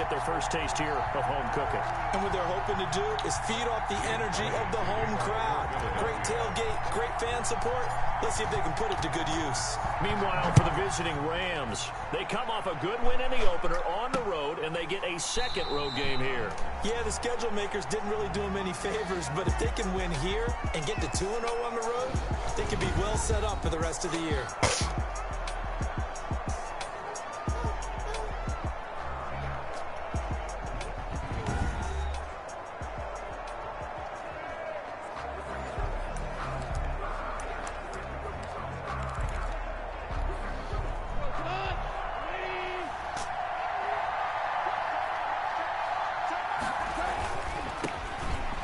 get their first taste here of home cooking. And what they're hoping to do is feed off the energy of the home crowd. Great tailgate, great fan support. Let's see if they can put it to good use. Meanwhile, for the visiting Rams, they come off a good win in the opener on the road, and they get a second road game here. Yeah, the schedule makers didn't really do them any favors, but if they can win here and get to 2-0 on the road, they can be well set up for the rest of the year.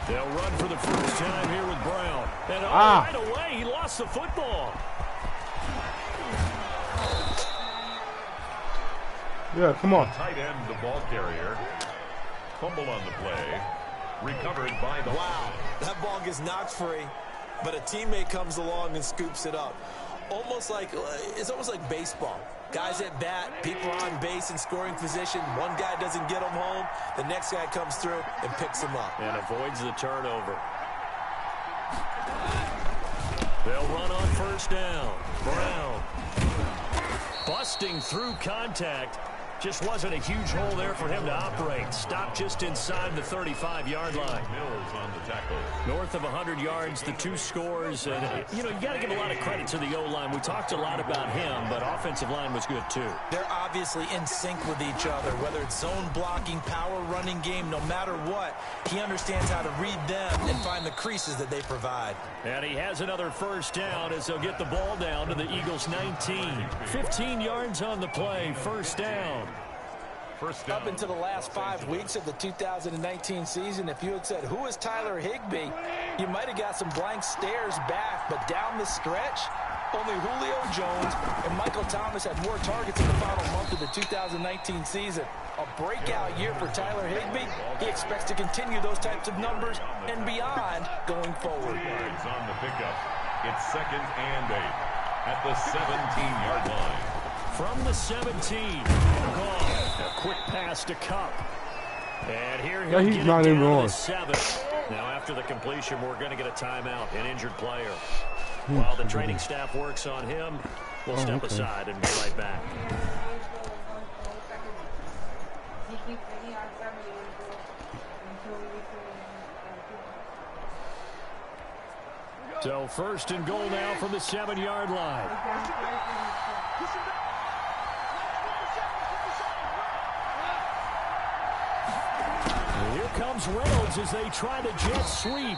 They'll run for the first time here with Brown. And right away, he lost the football. Yeah, come on. Tight end, the ball carrier. Fumble on the play. Recovered by the... Wow, that ball gets knocked free, but a teammate comes along and scoops it up. It's almost like baseball. Guys at bat, people on base in scoring position. One guy doesn't get him home. The next guy comes through and picks him up. And avoids the turnover. They'll run on first down. Brown busting through contact. Just wasn't a huge hole there for him to operate. Stopped just inside the 35-yard line. Mills on the tackle. North of 100 yards, the two scores. And, you got to give a lot of credit to the O-line. We talked a lot about him, but offensive line was good, too. They're obviously in sync with each other, whether it's zone blocking, power running game, no matter what. He understands how to read them and find the creases that they provide. And he has another first down as they'll get the ball down to the Eagles' 19. 15 yards on the play, first down. Up into the last 5 weeks of the 2019 season, if you had said, who is Tyler Higbee, you might have got some blank stares back. But down the stretch, only Julio Jones and Michael Thomas had more targets in the final month of the 2019 season. A breakout year for Tyler Higbee. He expects to continue those types of numbers and beyond going forward. Yards on the pickup. It's 2nd and 8 at the 17-yard line. From the 17, gone. A quick pass to Kupp. And here he'll get it down to 7. Now after the completion, we're going to get a timeout, an injured player. While the training staff works on him, we'll step aside and be right back. So first and goal now from the 7-yard line. Here comes Reynolds as they try the jet sweep.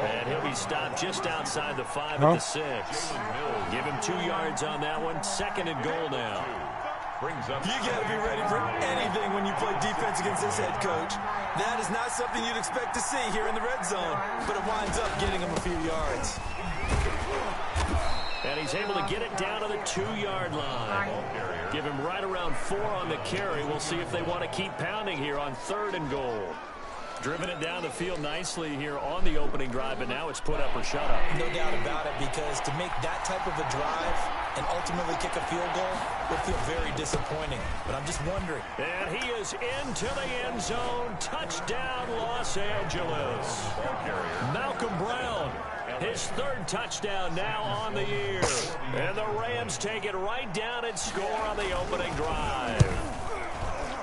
And he'll be stopped just outside the 5 at the 6. Give him 2 yards on that one. 2nd and goal now. You got to be ready for anything when you play defense against this head coach. That is not something you'd expect to see here in the red zone, but it winds up getting him a few yards. And he's able to get it down to the 2-yard line. Give him right around 4 on the carry. We'll see if they want to keep pounding here on 3rd and goal. Driven it down the field nicely here on the opening drive, but now it's put up or shut up. No doubt about it, because to make that type of a drive and ultimately kick a field goal would feel very disappointing. But I'm just wondering. And he is into the end zone. Touchdown, Los Angeles. Malcolm Brown, his 3rd touchdown now on the year. And the Rams take it right down and score on the opening drive.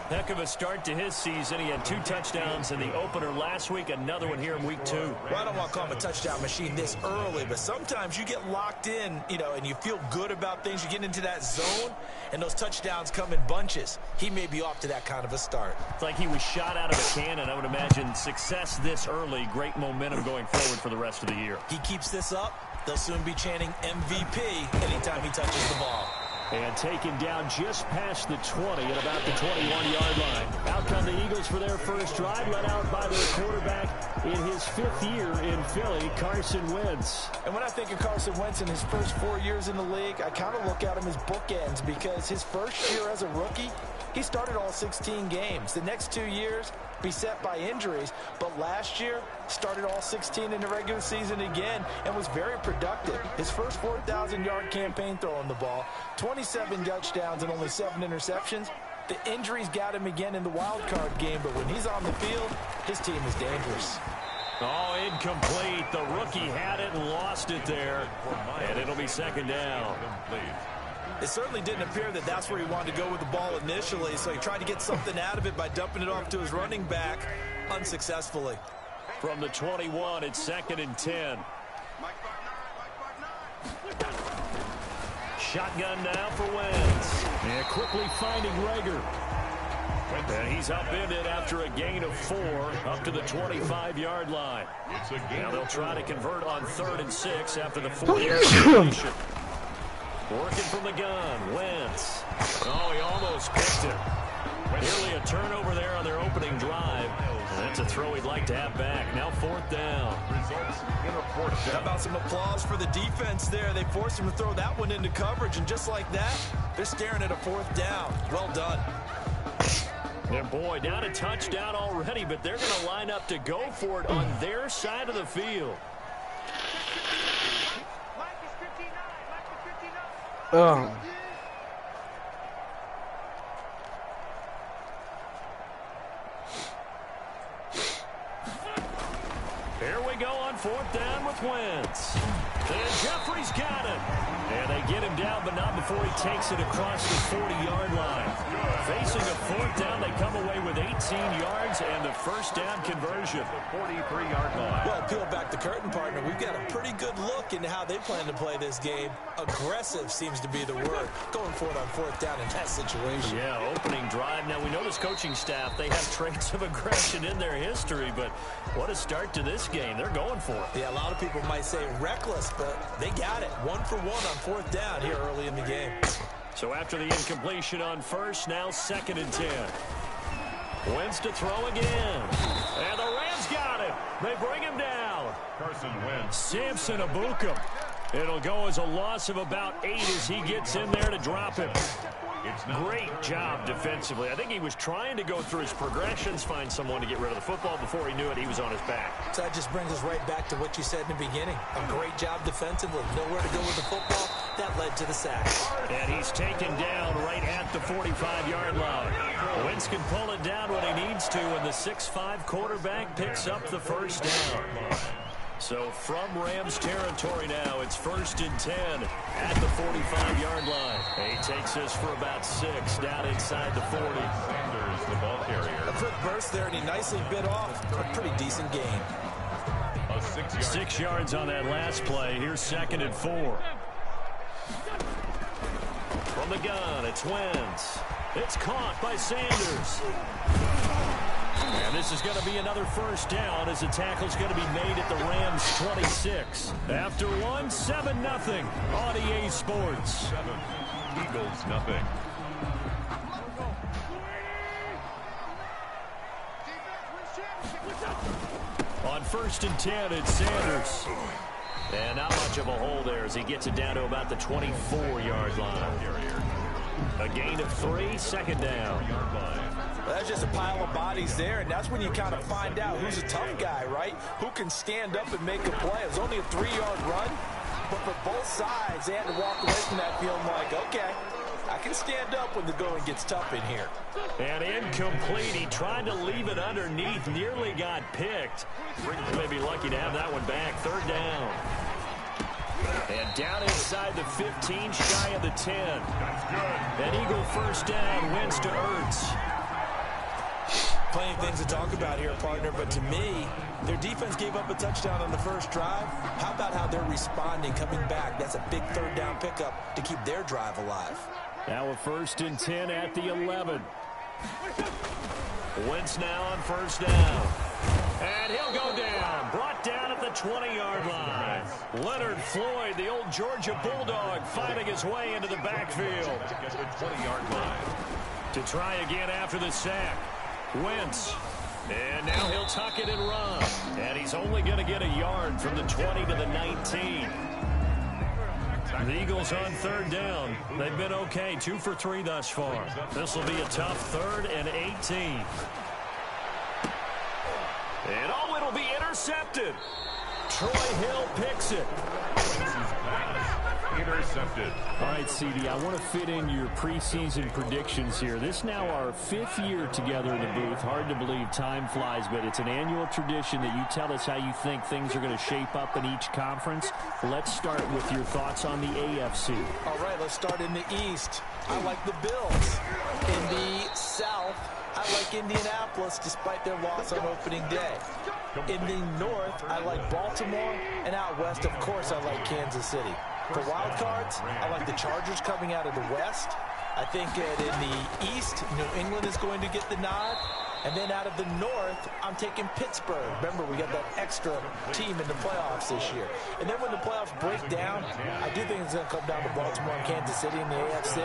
Heck of a start to his season. He had 2 touchdowns in the opener last week, another one here in week 2. Well, I don't want to call him a touchdown machine this early, but sometimes you get locked in, and you feel good about things. You get into that zone, and those touchdowns come in bunches. He may be off to that kind of a start. It's like he was shot out of a cannon. I would imagine success this early, great momentum going forward for the rest of the year. He keeps this up, they'll soon be chanting MVP anytime he touches the ball. And taken down just past the 20 at about the 21-yard line. Out come the Eagles for their first drive, led out by their quarterback in his 5th year in Philly, Carson Wentz. And when I think of Carson Wentz in his first 4 years in the league, I kind of look at him as bookends, because his first year as a rookie, he started all 16 games. The next 2 years, beset by injuries, but last year started all 16 in the regular season again and was very productive. His first 4,000-yard campaign throwing the ball, 27 touchdowns and only 7 interceptions. The injuries got him again in the wild card game, but when he's on the field, his team is dangerous. Oh, incomplete. The rookie had it and lost it there. And it'll be second down. It certainly didn't appear that that's where he wanted to go with the ball initially, so he tried to get something out of it by dumping it off to his running back unsuccessfully. From the 21, it's second and 10. Shotgun now for Wentz. And quickly finding Rager. And he's upended after a gain of 4 up to the 25-yard line. Now they'll try to convert on 3rd and 6 after the 4-yard completion. Working from the gun, Wentz. Oh, he almost picked it. Nearly a turnover there on their opening drive. And that's a throw he'd like to have back. Now 4th down. How about some applause for the defense there? They forced him to throw that one into coverage, and just like that, they're staring at a 4th down. Well done. And boy, down a touchdown already, but they're going to line up to go for it on their side of the field. Oh. Here we go on 4th down with Wentz. And Jeffrey's got it. And they get him down, but not before he takes it across the 40-yard line. Facing a 4th down, they come away with 18 yards and the first down conversion. 43-yard line. Well, peel back the curtain, partner. We've got a pretty good look into how they plan to play this game. Aggressive seems to be the word. Going for it on 4th down in that situation. Yeah, opening drive. Now, we know this coaching staff, they have traits of aggression in their history, but what a start to this game. They're going for it. Yeah, a lot of people might say reckless, but they got it. 1 for 1 on 4th down here early in the game. So after the incompletion on 1st, now 2nd and 10. Wentz to throw again. And the Rams got it. They bring him down. Carson Wentz. Samson Ebukam. It'll go as a loss of about 8 as he gets in there to drop him. Great job defensively. I think he was trying to go through his progressions, find someone to get rid of the football. Before he knew it, he was on his back. So that just brings us right back to what you said in the beginning. A great job defensively. Nowhere to go with the football. That led to the sack. And he's taken down right at the 45-yard line. Wentz can pull it down when he needs to, and the 6'5" quarterback picks up the first down. So from Rams territory now, it's 1st and 10 at the 45-yard line. He takes this for about 6 down inside the 40. Sanders, the ball carrier. A quick burst there, and he nicely bit off a pretty decent gain. A 6-yard. 6 yards on that last play. Here's 2nd and 4. From the gun, it's Wentz. It's caught by Sanders. And this is going to be another first down as the tackle's going to be made at the Rams 26. After 1, 7-0 on EA Sports. 7. Eagles, nothing. On 1st and 10, it's Sanders. And not much of a hole there as he gets it down to about the 24-yard line. A gain of 3, 2nd down. Well, that's just a pile of bodies there, and that's when you kind of find out who's a tough guy, right? Who can stand up and make a play. It was only a 3-yard run, but for both sides, they had to walk away from that feeling like, okay, I can stand up when the going gets tough in here. And incomplete. He tried to leave it underneath, nearly got picked. May be lucky to have that one back. 3rd down. And down inside the 15, shy of the 10. An Eagle first down, Wentz to Ertz. Plenty of things to talk about here, partner, but to me, their defense gave up a touchdown on the first drive. How about how they're responding, coming back? That's a big 3rd down pickup to keep their drive alive. Now a 1st and 10 at the 11. Wentz now on 1st down. And he'll go down. Brought down at the 20-yard line. Leonard Floyd, the old Georgia Bulldog, fighting his way into the backfield. At the 20-yard line. To try again after the sack. Wentz. And now he'll tuck it and run. And he's only going to get a yard from the 20 to the 19. The Eagles on 3rd down. They've been okay, 2 for 3 thus far. This will be a tough 3rd and 18. And oh, it'll be intercepted. Troy Hill picks it. Intercepted. All right, CD, I want to fit in your preseason predictions here. This is now our 5th year together in the booth. Hard to believe time flies, but it's an annual tradition that you tell us how you think things are going to shape up in each conference. Let's start with your thoughts on the AFC. All right, let's start in the East. I like the Bills. In the South, I like Indianapolis despite their loss on opening day. In the North, I like Baltimore. And out West, of course, I like Kansas City. For wild cards, I like the Chargers coming out of the West. I think that in the East, New England is going to get the nod. And then out of the North, I'm taking Pittsburgh. Remember, we got that extra team in the playoffs this year. And then when the playoffs break down, I do think it's going to come down to Baltimore and Kansas City in the AFC.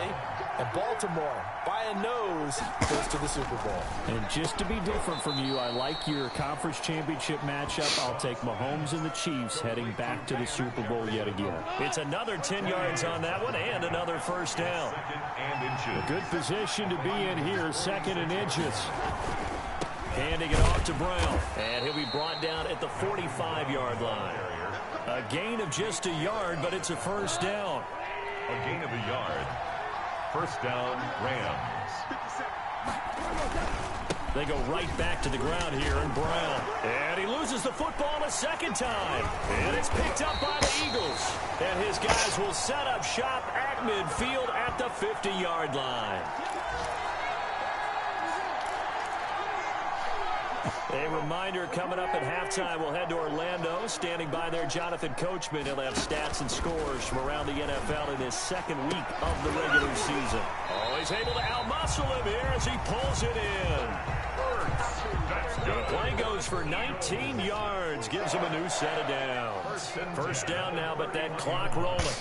And Baltimore, by a nose, goes to the Super Bowl. And just to be different from you, I like your conference championship matchup. I'll take Mahomes and the Chiefs heading back to the Super Bowl yet again. It's another 10 yards on that one and another first down. A good position to be in here, 2nd and inches. Handing it off to Brown. And he'll be brought down at the 45-yard line. A gain of just a yard, but it's a first down. A gain of a yard. First down, Rams. They go right back to the ground here, and Brown. And he loses the football a second time. And it's picked up by the Eagles. And his guys will set up shop at midfield at the 50-yard line. A reminder, coming up at halftime, we'll head to Orlando. Standing by there, Jonathan Coachman. He'll have stats and scores from around the NFL in his 2nd week of the regular season. Oh, he's able to outmuscle him here as he pulls it in. The play goes for 19 yards. Gives him a new set of downs. First down now, but that clock rolling.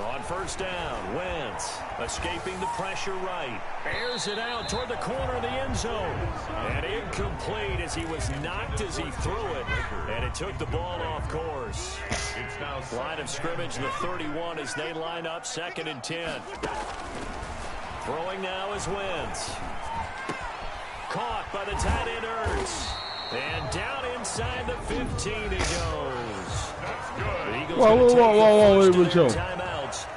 On first down, Wentz escaping the pressure right. Airs it out toward the corner of the end zone. And incomplete as he was knocked as he threw it. And it took the ball off course. It's now line of scrimmage, the 31 as they line up 2nd and 10. Throwing now is Wentz. Caught by the tight end Ertz. And down inside the 15 he goes. That's good. The Eagles Whoa, timeouts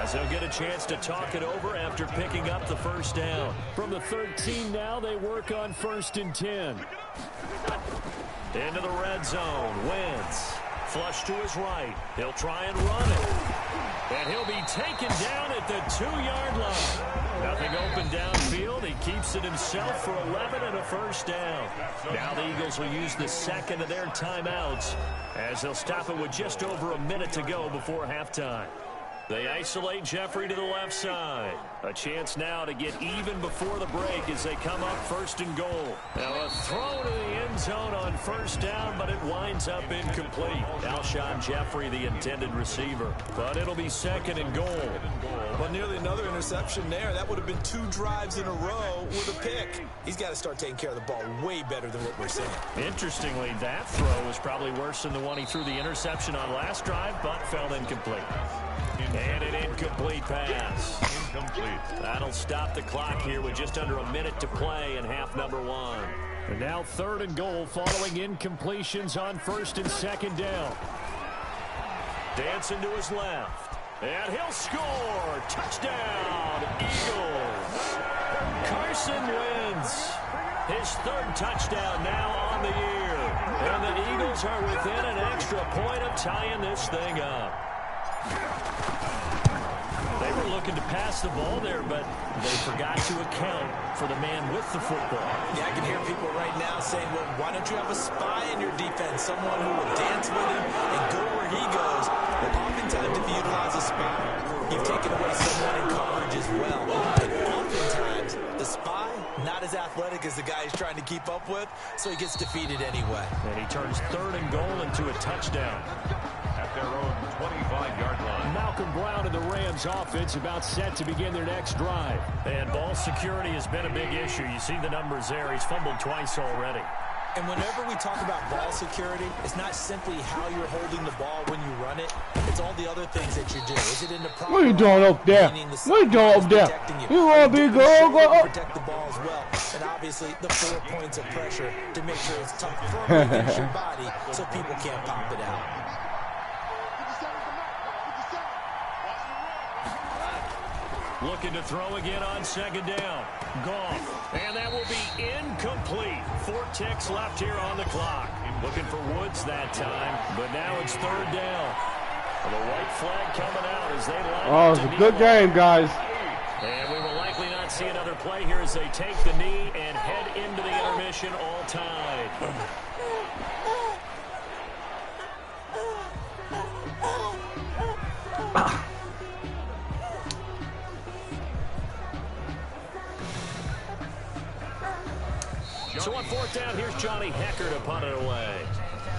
as they'll get a chance to talk it over after picking up the first down. From the 13 now, they work on 1st and 10. Into the red zone. Wentz. Flush to his right. He'll try and run it. And he'll be taken down at the 2-yard line. Nothing open downfield. He keeps it himself for 11 and a first down. Now the Eagles will use the 2nd of their timeouts as they'll stop it with just over a minute to go before halftime. They isolate Jeffrey to the left side. A chance now to get even before the break as they come up 1st and goal. Now a throw to the end zone on first down, but it winds up incomplete. Alshon Jeffrey, the intended receiver. But it'll be 2nd and goal. Well, nearly another interception there. That would have been 2 drives in a row with a pick. He's got to start taking care of the ball way better than what we're seeing. Interestingly, that throw was probably worse than the one he threw the interception on last drive, but fell incomplete. And an incomplete pass. Incomplete. That'll stop the clock here with just under a minute to play in half number 1. And now 3rd and goal following incompletions on 1st and 2nd down. Dancing to his left. And he'll score. Touchdown, Eagles. Carson Wentz. His 3rd touchdown now on the year. And the Eagles are within an extra point of tying this thing up. They were looking to pass the ball there, but they forgot to account for the man with the football. Yeah, I can hear people right now saying, well, why don't you have a spy in your defense, someone who will dance with him and go where he goes? Well, oftentimes if you utilize a spy, you've taken away someone in coverage as well. And oftentimes, the spy, not as athletic as the guy he's trying to keep up with, so he gets defeated anyway. And he turns 3rd and goal into a touchdown. At their own 25-yard line. Malcolm Brown and the Rams offense about set to begin their next drive. And ball security has been a big issue. You see the numbers there. He's fumbled twice already. And whenever we talk about ball security, it's not simply how you're holding the ball when you run it. It's all the other things that you do. Is it in the proper? What are you doing up there? What are you doing up there? You want to be go protect the ball as well. And obviously the 4 points of pressure to make sure it's tucked firmly against your body so people can't pop it out. Looking to throw again on second down. Goff. And that will be incomplete. 4 ticks left here on the clock. Looking for Woods that time. But now it's third down. The white flag coming out as they line up. It's a good game, guys. And we will likely not see another play here as they take the knee and head into the intermission all tied. So on fourth down, here's Johnny Hekker to punt it away.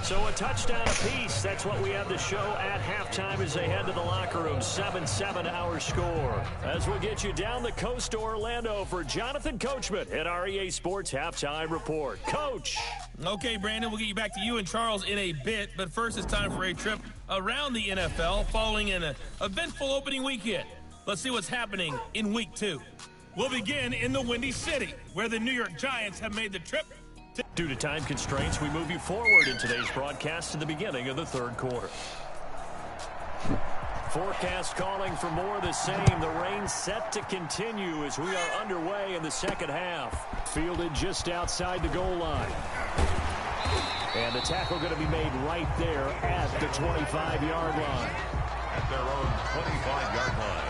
So a touchdown apiece. That's what we have to show at halftime as they head to the locker room. 7-7 our score. As we'll get you down the coast to Orlando for Jonathan Coachman at our EA Sports Halftime Report. Coach. Okay, Brandon, we'll get you back to you and Charles in a bit. But first, it's time for a trip around the NFL following an eventful opening weekend. Let's see what's happening in Week 2. We'll begin in the Windy City, where the New York Giants have made the trip. Due to time constraints, we move you forward in today's broadcast to the beginning of the third quarter. Forecast calling for more of the same. The rain set to continue as we are underway in the second half. Fielded just outside the goal line. And the tackle going to be made right there at the 25-yard line. At their own 25-yard line.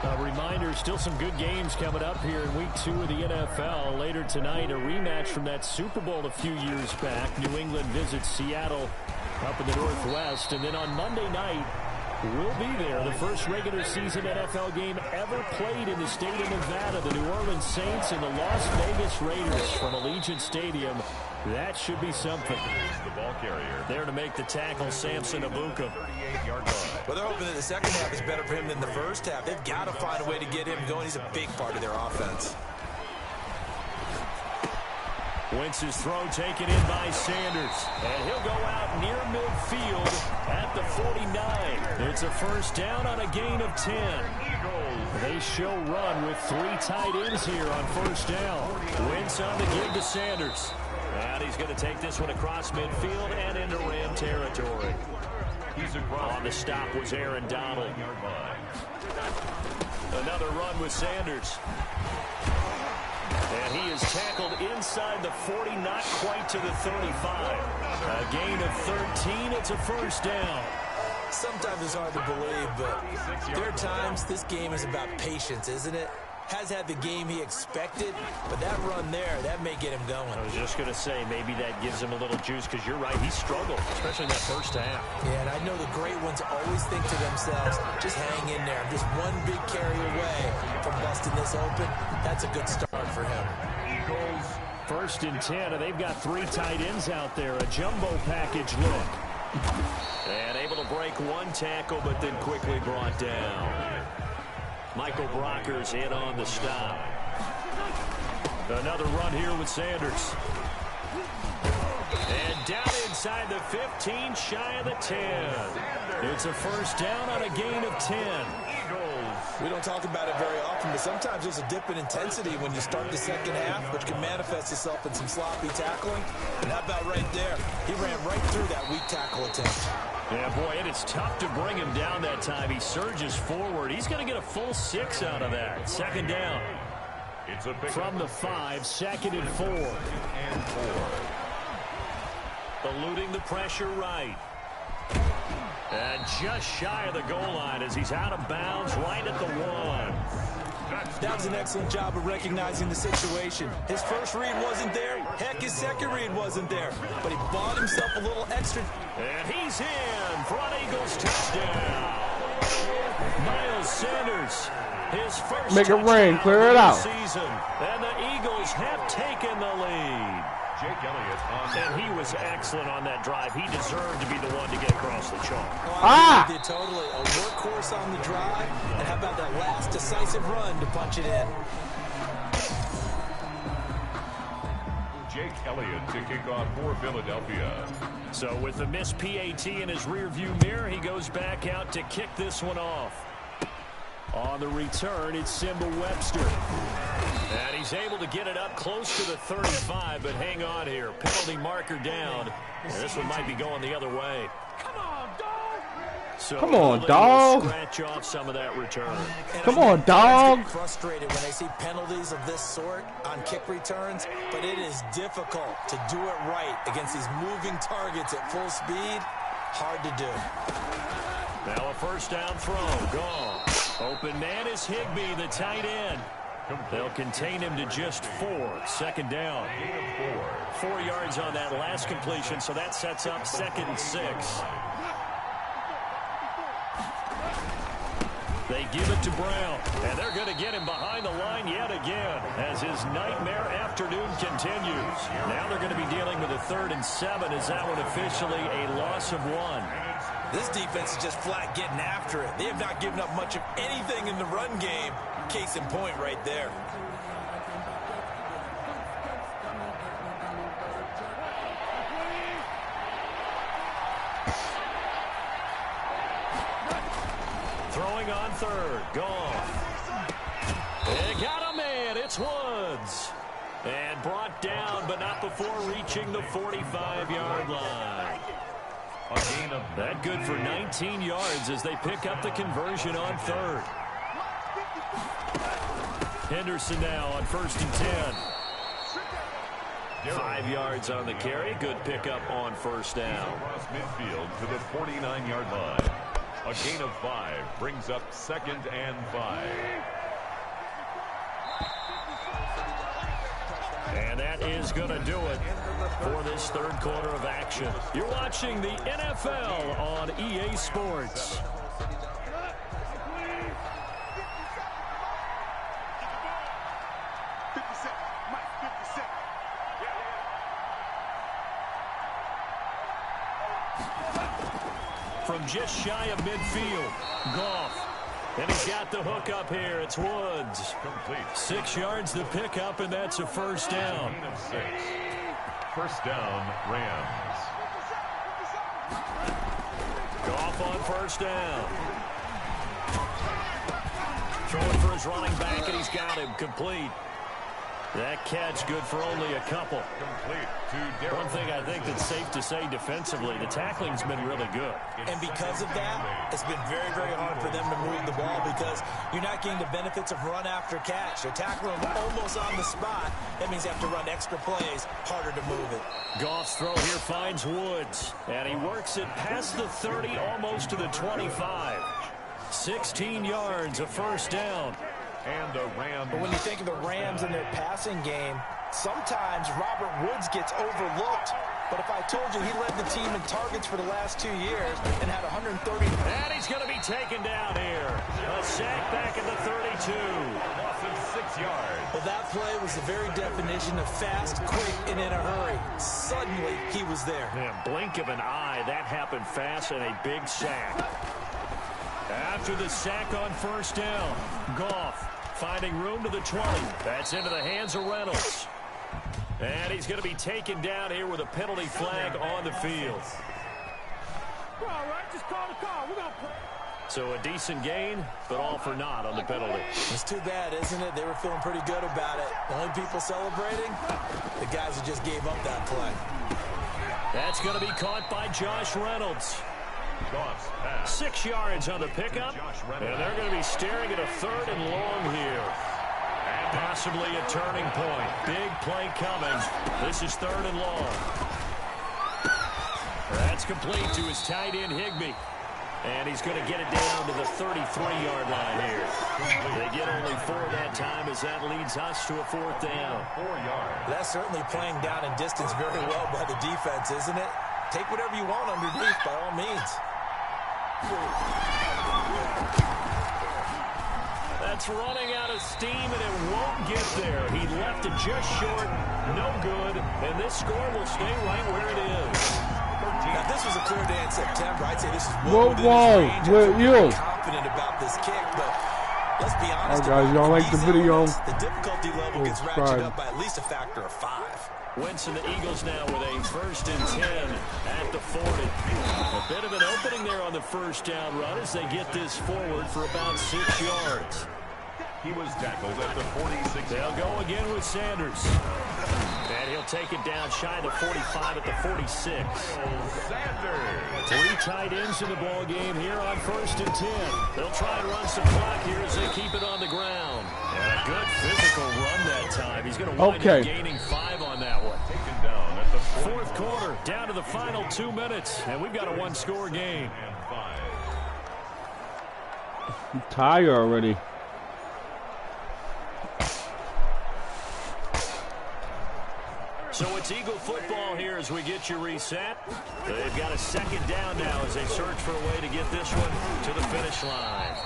A reminder, still some good games coming up here in Week 2 of the NFL. Later tonight, a rematch from that Super Bowl a few years back. New England visits Seattle up in the Northwest. And then on Monday night, we'll be there. The first regular season NFL game ever played in the state of Nevada. The New Orleans Saints and the Las Vegas Raiders from Allegiant Stadium. That should be something. The ball carrier. There to make the tackle, Samson Abuka. 38-yard line. Well, they're hoping that the second half is better for him than the first half. They've got to find a way to get him going. He's a big part of their offense. Wentz's throw taken in by Sanders. And he'll go out near midfield at the 49. It's a first down on a gain of 10. They show run with 3 tight ends here on first down. Wentz on the give to Sanders. And he's going to take this one across midfield and into Ram territory. On the stop was Aaron Donald. Another run with Sanders. And he is tackled inside the 40, not quite to the 35. A gain of 13. It's a first down. Sometimes it's hard to believe, but there are times this game is about patience, isn't it? Has had the game he expected, but that run there, that may get him going. I was just going to say, maybe that gives him a little juice, because you're right, he struggled, especially in that first half. Yeah, and I know the great ones always think to themselves, just hang in there. I'm just one big carry away from busting this open. That's a good start for him. Eagles. First and 10, and they've got 3 tight ends out there. A jumbo package look. And able to break 1 tackle, but then quickly brought down. Michael Brockers in on the stop. Another run here with Sanders. And down inside the 15, shy of the 10. It's a first down on a gain of 10. We don't talk about it very often, but sometimes there's a dip in intensity when you start the second half, which can manifest itself in some sloppy tackling. And how about right there? He ran right through that weak tackle attempt. Yeah, boy, it is tough to bring him down that time. He surges forward. He's going to get a full 6 out of that. Second down. It's a from the 5, second and 4. Eluding the pressure right. And just shy of the goal line as he's out of bounds right at the 1. That was an excellent job of recognizing the situation. His first read wasn't there. Heck, his second read wasn't there. But he bought himself a little extra. And he's in for an Eagles touchdown. Miles Sanders, his first Make it rain, clear it out. Season. And the Eagles have taken the lead. Jake Elliott on and he was excellent on that drive. He deserved to be the one to get across the chalk. I agree with you totally. A workhorse on the drive. And how about that last decisive run to punch it in? Jake Elliott to kick off for Philadelphia. So with the missed PAT in his rearview mirror, he goes back out to kick this one off. On the return, it's Simba Webster. And he's able to get it up close to the 35, but hang on here. Penalty marker down. And this one might be going the other way. Come on, dog. So come on, dog. Scratch off some of that return. Come on, dog. Frustrated when they see penalties of this sort on kick returns, but it is difficult to do it right against these moving targets at full speed. Hard to do. Now a first down throw. Gone. Open man is Higbee, the tight end. They'll contain him to just 4. Second down. 4 yards on that last completion, so that sets up 2nd and 6. They give it to Brown, and they're going to get him behind the line yet again as his nightmare afternoon continues. Now they're going to be dealing with a 3rd and 7. Is that one officially a loss of 1? This defense is just flat getting after it. They have not given up much of anything in the run game. Case in point right there. Throwing on 3rd. Goff. They got a man. It's Woods. And brought down, but not before reaching the 45-yard line. A gain of that good for 19 yards as they pick up the conversion on 3rd. Henderson now on 1st and 10. 5 yards on the carry. Good pickup on 1st down. Across midfield to the 49-yard line. A gain of 5 brings up 2nd and 5. And that is going to do it for this 3rd quarter of action. You're watching the NFL on EA Sports. From just shy of midfield, Goff. And he's got the hook up here. It's Woods. Complete. 6 yards to pick up, and that's a 1st down. Gain of 6. 1st down, Rams. Goff on 1st down. Throwing for his running back, and he's got him complete. That catch good for only a couple. Complete to Darren. One thing I think that's safe to say defensively, the tackling's been really good. And because of that, it's been very, very hard for them to move the ball because you're not getting the benefits of run after catch. They're tackling them almost on the spot. That means they have to run extra plays, harder to move it. Goff's throw here finds Woods, and he works it past the 30, almost to the 25. 16 yards, a 1st down. And the Rams. But when you think of the Rams and their passing game, sometimes Robert Woods gets overlooked. But if I told you he led the team in targets for the last 2 years and had 130. And he's going to be taken down here. A sack back at the 32. Loss of 6 yards. Well, that play was the very definition of fast, quick, and in a hurry. Suddenly, he was there. Man, blink of an eye, that happened fast and a big sack. After the sack on 1st down, Goff finding room to the 20. That's into the hands of Reynolds. And he's going to be taken down here with a penalty flag on the field. All right, just call the call. We're gonna play. So a decent gain, but all for naught on the penalty. It's too bad, isn't it? They were feeling pretty good about it. The only people celebrating, the guys who just gave up that play. That's going to be caught by Josh Reynolds. 6 yards on the pickup, and they're going to be staring at a 3rd and long here. And possibly a turning point. Big play coming. This is 3rd and long. That's complete to his tight end, Higbee. And he's going to get it down to the 33-yard line here. They get only 4 that time as that leads us to a 4th down. 4 yards. That's certainly playing down in distance very well by the defense, isn't it? Take whatever you want underneath, by all means. That's running out of steam, and it won't get there. He left it just short, no good, and this score will stay right where it is. Now, if this was a clear day in September, I'd say this is well within his range. I'm confident about this kick, but Let's be honest. All right, guys, y'all like the video? The difficulty level gets ratcheted up by at least a factor of 5. Winston, the Eagles now with a 1st and 10 at the 40. A bit of an opening there on the first down run as they get this forward for about 6 yards. He was tackled at the 46. They'll go again with Sanders. And he'll take it down shy of the 45 at the 46. Sanders. 3 tight ends in the ball game here on 1st and 10. They'll try and run some clock here as they keep it on the ground. And a good physical run that time. He's going to wind up gaining 5 on that one. Taken down at the 4th quarter, down to the final 2 minutes, and we've got a 1-score game. I'm tired already. So it's Eagle football here as we get you reset. They've got a 2nd down now as they search for a way to get this one to the finish line.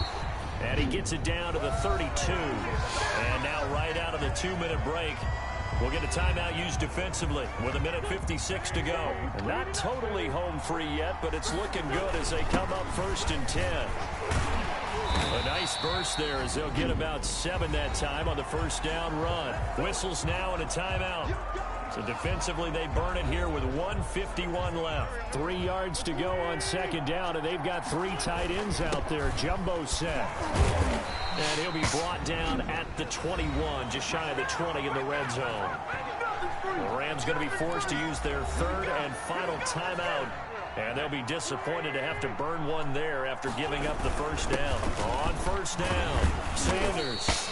And he gets it down to the 32. And now right out of the 2-minute break, we'll get a timeout used defensively with 1:56 to go. And not totally home free yet, but it's looking good as they come up 1st and 10. A nice burst there as they'll get about 7 that time on the 1st down run. Whistles now and a timeout. So defensively, they burn it here with 1:51 left. 3 yards to go on 2nd down, and they've got 3 tight ends out there. Jumbo set. And he'll be brought down at the 21, just shy of the 20 in the red zone. The Rams going to be forced to use their 3rd and final timeout. And they'll be disappointed to have to burn one there after giving up the 1st down. On 1st down, Sanders.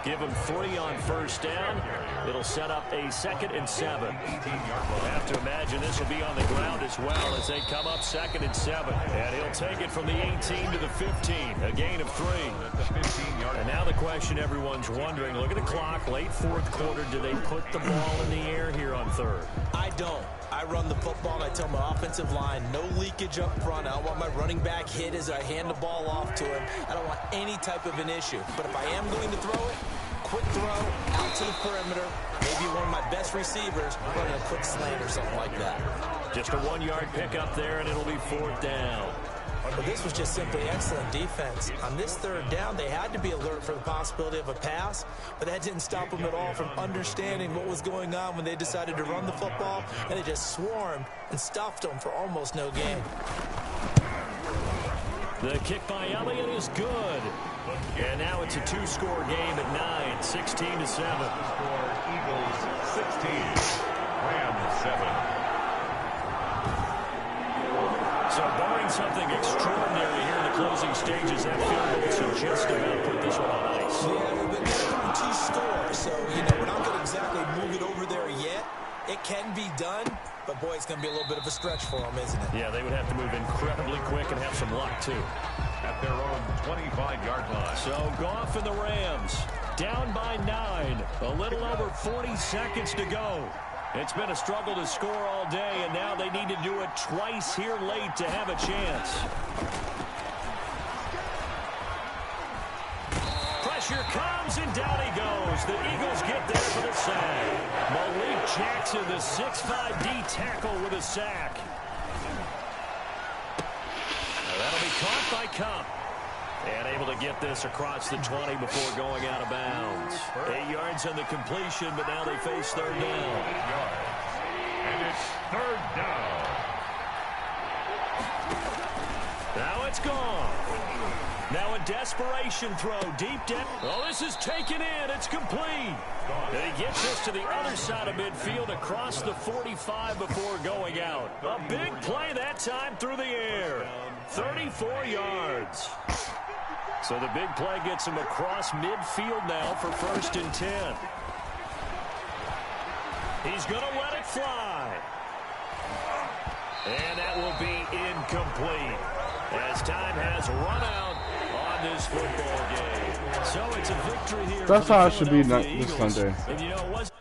Give him 3 on 1st down. It'll set up a 2nd and 7. We'll have to imagine this will be on the ground as well as they come up 2nd and 7. And he'll take it from the 18 to the 15. A gain of 3. And now the question everyone's wondering, look at the clock, late 4th quarter. Do they put the ball in the air here on 3rd? I don't. I run the football, and I tell my offensive line, no leakage up front. I don't want my running back hit as I hand the ball off to him. I don't want any type of an issue. But if I am going to throw it, quick throw, out to the perimeter, maybe one of my best receivers running a quick slant or something like that. Just a 1-yard pickup there, and it'll be 4th down. But this was just simply excellent defense. On this 3rd down, they had to be alert for the possibility of a pass, but that didn't stop them at all from understanding what was going on when they decided to run the football, and they just swarmed and stuffed them for almost no gain. The kick by Elliott is good. And now it's a 2-score game at 9, 16 to 7. Eagles 16, Rams 7. So barring something extraordinary here in the closing stages, that field goal should just about put this one on ice. Yeah, but they're going to score, so, we're not going to exactly move it over there yet. It can be done, but, boy, it's going to be a little bit of a stretch for them, isn't it? Yeah, they would have to move incredibly quick and have some luck, too. At their own 25-yard line. So Goff and the Rams down by 9. A little over 40 seconds to go. It's been a struggle to score all day, and now they need to do it twice here late to have a chance. Pressure comes, and down he goes. The Eagles get there for the sack. Malik Jackson, the 6'5" D tackle with a sack. Now that'll be caught by Cup. And able to get this across the 20 before going out of bounds. 8 yards on the completion, but now they face 3rd down. And it's 3rd down. Now it's gone. Now a desperation throw, deep down. Oh, this is taken in. It's complete. And he gets this to the other side of midfield across the 45 before going out. A big play that time through the air. 34 yards. So the big play gets him across midfield now for 1st and 10. He's going to let it fly. And that will be incomplete as time has run out on this football game. So it's a victory here. That's how it should be this Sunday. And it wasn't